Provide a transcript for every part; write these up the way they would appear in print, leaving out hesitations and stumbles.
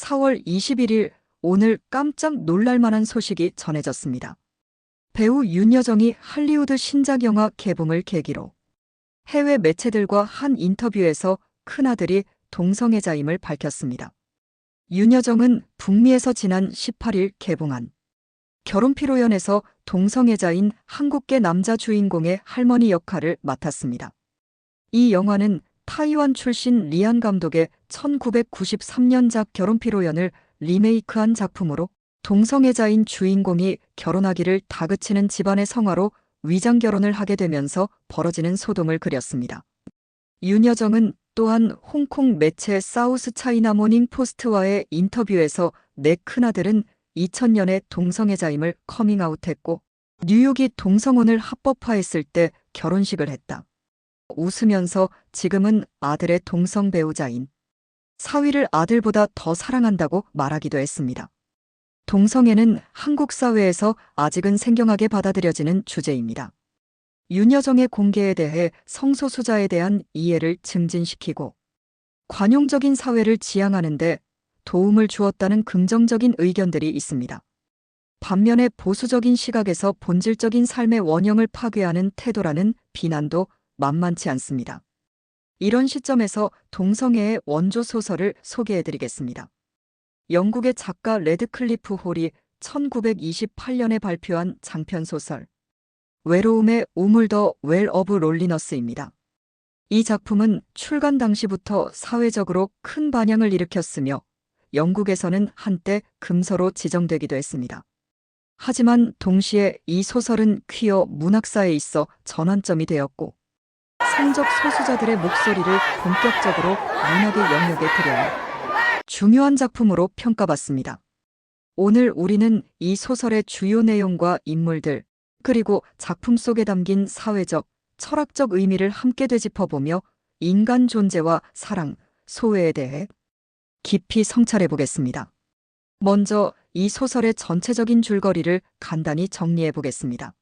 4월 21일 오늘 깜짝 놀랄 만한 소식이 전해졌습니다. 배우 윤여정이 할리우드 신작 영화 개봉을 계기로 해외 매체들과 한 인터뷰에서 큰아들이 동성애자임을 밝혔습니다. 윤여정은 북미에서 지난 18일 개봉한 결혼피로연에서 동성애자인 한국계 남자 주인공의 할머니 역할을 맡았습니다. 이 영화는 타이완 출신 리안 감독의 1993년작 결혼피로연을 리메이크한 작품으로 동성애자인 주인공이 결혼하기를 다그치는 집안의 성화로 위장결혼을 하게 되면서 벌어지는 소동을 그렸습니다. 윤여정은 또한 홍콩 매체 사우스 차이나 모닝 포스트와의 인터뷰에서 내 큰아들은 2000년에 동성애자임을 커밍아웃했고 뉴욕이 동성혼을 합법화했을 때 결혼식을 했다. 웃으면서 지금은 아들의 동성 배우자인 사위를 아들보다 더 사랑한다고 말하기도 했습니다. 동성애는 한국 사회에서 아직은 생경하게 받아들여지는 주제입니다. 윤여정의 공개에 대해 성소수자에 대한 이해를 증진시키고 관용적인 사회를 지향하는 데 도움을 주었다는 긍정적인 의견들이 있습니다. 반면에 보수적인 시각에서 본질적인 삶의 원형을 파괴하는 태도라는 비난도 만만치 않습니다. 이런 시점에서 동성애의 원조 소설을 소개해드리겠습니다. 영국의 작가 레드클리프 홀이 1928년에 발표한 장편소설 외로움의 우물 더 웰 오브 롤리너스입니다. 이 작품은 출간 당시부터 사회적으로 큰 반향을 일으켰으며 영국에서는 한때 금서로 지정되기도 했습니다. 하지만 동시에 이 소설은 퀴어 문학사에 있어 전환점이 되었고 성적 소수자들의 목소리를 본격적으로 문학의 영역에 들여온 중요한 작품으로 평가받습니다. 오늘 우리는 이 소설의 주요 내용과 인물들, 그리고 작품 속에 담긴 사회적, 철학적 의미를 함께 되짚어보며 인간 존재와 사랑, 소외에 대해 깊이 성찰해 보겠습니다. 먼저 이 소설의 전체적인 줄거리를 간단히 정리해 보겠습니다.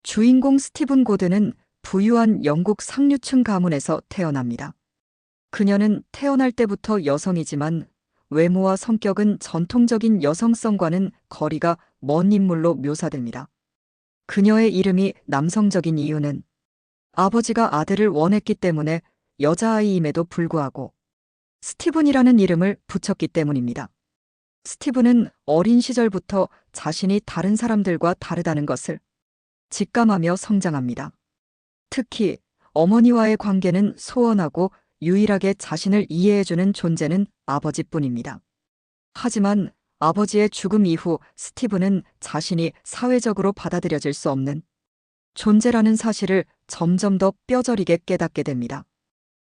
주인공 스티븐 고든은 부유한 영국 상류층 가문에서 태어납니다. 그녀는 태어날 때부터 여성이지만 외모와 성격은 전통적인 여성성과는 거리가 먼 인물로 묘사됩니다. 그녀의 이름이 남성적인 이유는 아버지가 아들을 원했기 때문에 여자아이임에도 불구하고 스티븐이라는 이름을 붙였기 때문입니다. 스티븐은 어린 시절부터 자신이 다른 사람들과 다르다는 것을 직감하며 성장합니다. 특히 어머니와의 관계는 소원하고 유일하게 자신을 이해해주는 존재는 아버지뿐입니다. 하지만 아버지의 죽음 이후 스티븐은 자신이 사회적으로 받아들여질 수 없는 존재라는 사실을 점점 더 뼈저리게 깨닫게 됩니다.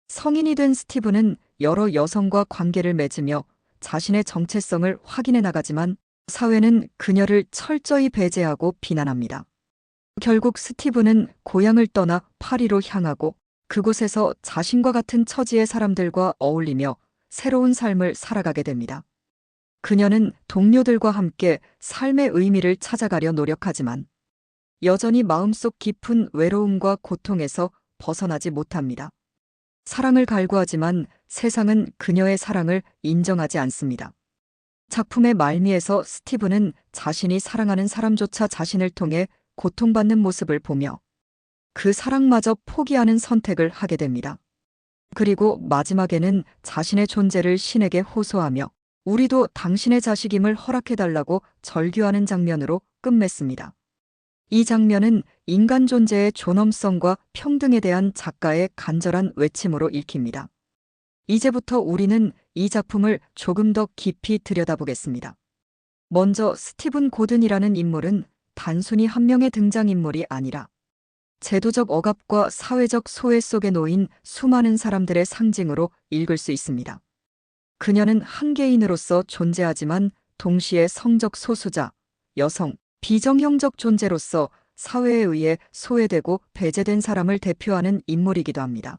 성인이 된 스티븐은 여러 여성과 관계를 맺으며 자신의 정체성을 확인해 나가지만 사회는 그녀를 철저히 배제하고 비난합니다. 결국 스티븐은 고향을 떠나 파리로 향하고 그곳에서 자신과 같은 처지의 사람들과 어울리며 새로운 삶을 살아가게 됩니다. 그녀는 동료들과 함께 삶의 의미를 찾아가려 노력하지만 여전히 마음속 깊은 외로움과 고통에서 벗어나지 못합니다. 사랑을 갈구하지만 세상은 그녀의 사랑을 인정하지 않습니다. 작품의 말미에서 스티븐은 자신이 사랑하는 사람조차 자신을 통해 고통받는 모습을 보며 그 사랑마저 포기하는 선택을 하게 됩니다. 그리고 마지막에는 자신의 존재를 신에게 호소하며 우리도 당신의 자식임을 허락해달라고 절규하는 장면으로 끝맺습니다. 이 장면은 인간 존재의 존엄성과 평등에 대한 작가의 간절한 외침으로 읽힙니다. 이제부터 우리는 이 작품을 조금 더 깊이 들여다보겠습니다. 먼저 스티븐 고든이라는 인물은 단순히 한 명의 등장인물이 아니라 제도적 억압과 사회적 소외 속에 놓인 수많은 사람들의 상징으로 읽을 수 있습니다. 그녀는 한 개인으로서 존재하지만 동시에 성적 소수자, 여성, 비정형적 존재로서 사회에 의해 소외되고 배제된 사람을 대표하는 인물이기도 합니다.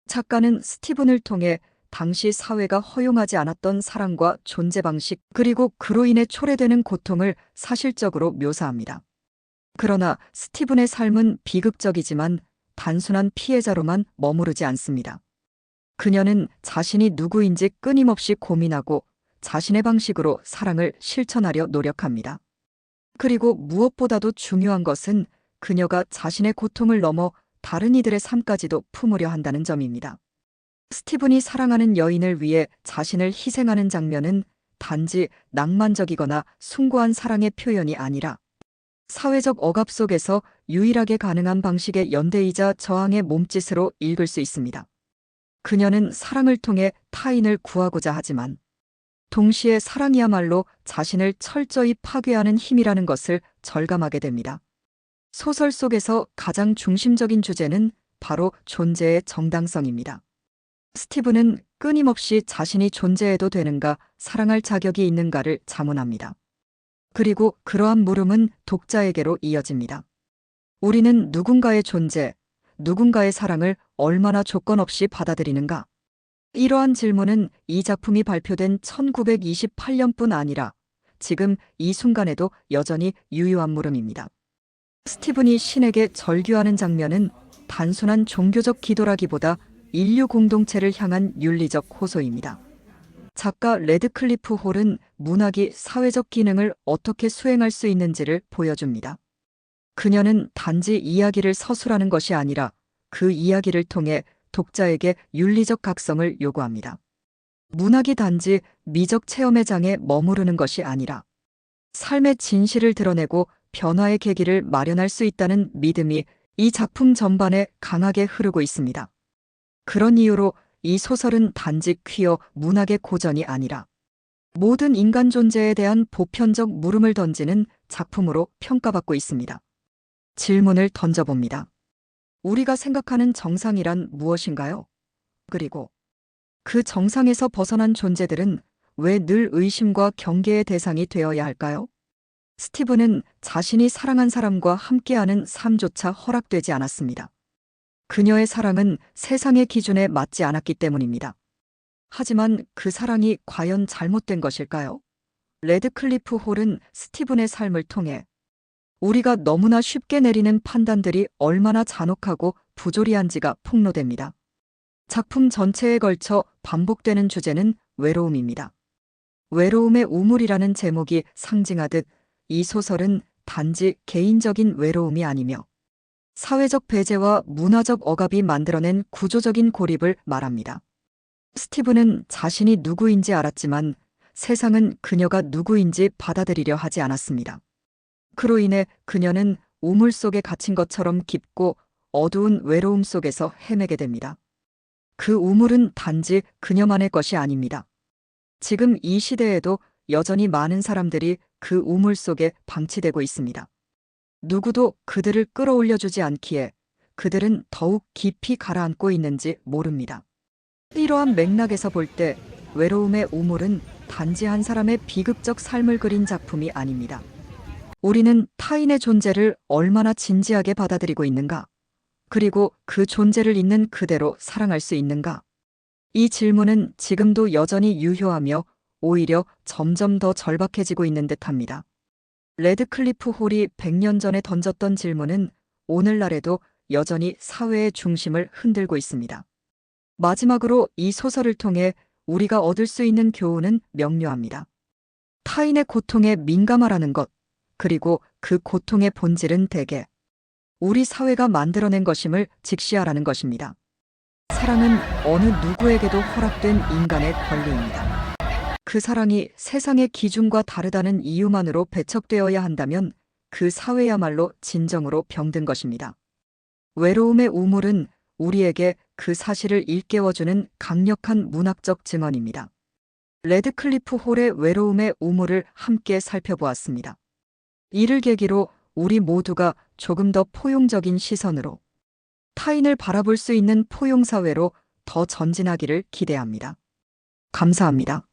작가는 스티븐을 통해 당시 사회가 허용하지 않았던 사랑과 존재 방식 그리고 그로 인해 초래되는 고통을 사실적으로 묘사합니다. 그러나 스티븐의 삶은 비극적이지만 단순한 피해자로만 머무르지 않습니다. 그녀는 자신이 누구인지 끊임없이 고민하고 자신의 방식으로 사랑을 실천하려 노력합니다. 그리고 무엇보다도 중요한 것은 그녀가 자신의 고통을 넘어 다른 이들의 삶까지도 품으려 한다는 점입니다. 스티븐이 사랑하는 여인을 위해 자신을 희생하는 장면은 단지 낭만적이거나 숭고한 사랑의 표현이 아니라 사회적 억압 속에서 유일하게 가능한 방식의 연대이자 저항의 몸짓으로 읽을 수 있습니다. 그녀는 사랑을 통해 타인을 구하고자 하지만 동시에 사랑이야말로 자신을 철저히 파괴하는 힘이라는 것을 절감하게 됩니다. 소설 속에서 가장 중심적인 주제는 바로 존재의 정당성입니다. 스티븐은 끊임없이 자신이 존재해도 되는가, 사랑할 자격이 있는가를 자문합니다. 그리고 그러한 물음은 독자에게로 이어집니다. 우리는 누군가의 존재, 누군가의 사랑을 얼마나 조건 없이 받아들이는가? 이러한 질문은 이 작품이 발표된 1928년뿐 아니라 지금 이 순간에도 여전히 유효한 물음입니다. 스티븐이 신에게 절규하는 장면은 단순한 종교적 기도라기보다 인류 공동체를 향한 윤리적 호소입니다. 작가 레드클리프 홀은 문학이 사회적 기능을 어떻게 수행할 수 있는지를 보여줍니다. 그녀는 단지 이야기를 서술하는 것이 아니라 그 이야기를 통해 독자에게 윤리적 각성을 요구합니다. 문학이 단지 미적 체험의 장에 머무르는 것이 아니라 삶의 진실을 드러내고 변화의 계기를 마련할 수 있다는 믿음이 이 작품 전반에 강하게 흐르고 있습니다. 그런 이유로 이 소설은 단지 퀴어 문학의 고전이 아니라 모든 인간 존재에 대한 보편적 물음을 던지는 작품으로 평가받고 있습니다. 질문을 던져봅니다. 우리가 생각하는 정상이란 무엇인가요? 그리고 그 정상에서 벗어난 존재들은 왜 늘 의심과 경계의 대상이 되어야 할까요? 스티븐은 자신이 사랑한 사람과 함께하는 삶조차 허락되지 않았습니다. 그녀의 사랑은 세상의 기준에 맞지 않았기 때문입니다. 하지만 그 사랑이 과연 잘못된 것일까요? 레드클리프 홀은 스티븐의 삶을 통해 우리가 너무나 쉽게 내리는 판단들이 얼마나 잔혹하고 부조리한지가 폭로됩니다. 작품 전체에 걸쳐 반복되는 주제는 외로움입니다. 외로움의 우물이라는 제목이 상징하듯 이 소설은 단지 개인적인 외로움이 아니며 사회적 배제와 문화적 억압이 만들어낸 구조적인 고립을 말합니다. 스티븐은 자신이 누구인지 알았지만 세상은 그녀가 누구인지 받아들이려 하지 않았습니다. 그로 인해 그녀는 우물 속에 갇힌 것처럼 깊고 어두운 외로움 속에서 헤매게 됩니다. 그 우물은 단지 그녀만의 것이 아닙니다. 지금 이 시대에도 여전히 많은 사람들이 그 우물 속에 방치되고 있습니다. 누구도 그들을 끌어올려주지 않기에 그들은 더욱 깊이 가라앉고 있는지 모릅니다. 이러한 맥락에서 볼 때 외로움의 우물은 단지 한 사람의 비극적 삶을 그린 작품이 아닙니다. 우리는 타인의 존재를 얼마나 진지하게 받아들이고 있는가? 그리고 그 존재를 있는 그대로 사랑할 수 있는가? 이 질문은 지금도 여전히 유효하며 오히려 점점 더 절박해지고 있는 듯합니다. 레드클리프 홀이 100년 전에 던졌던 질문은 오늘날에도 여전히 사회의 중심을 흔들고 있습니다. 마지막으로 이 소설을 통해 우리가 얻을 수 있는 교훈은 명료합니다. 타인의 고통에 민감하라는 것, 그리고 그 고통의 본질은 대개 우리 사회가 만들어낸 것임을 직시하라는 것입니다. 사랑은 어느 누구에게도 허락된 인간의 권리입니다. 그 사랑이 세상의 기준과 다르다는 이유만으로 배척되어야 한다면 그 사회야말로 진정으로 병든 것입니다. 외로움의 우물은 우리에게 그 사실을 일깨워주는 강력한 문학적 증언입니다. 레드클리프 홀의 외로움의 우물을 함께 살펴보았습니다. 이를 계기로 우리 모두가 조금 더 포용적인 시선으로 타인을 바라볼 수 있는 포용사회로 더 전진하기를 기대합니다. 감사합니다.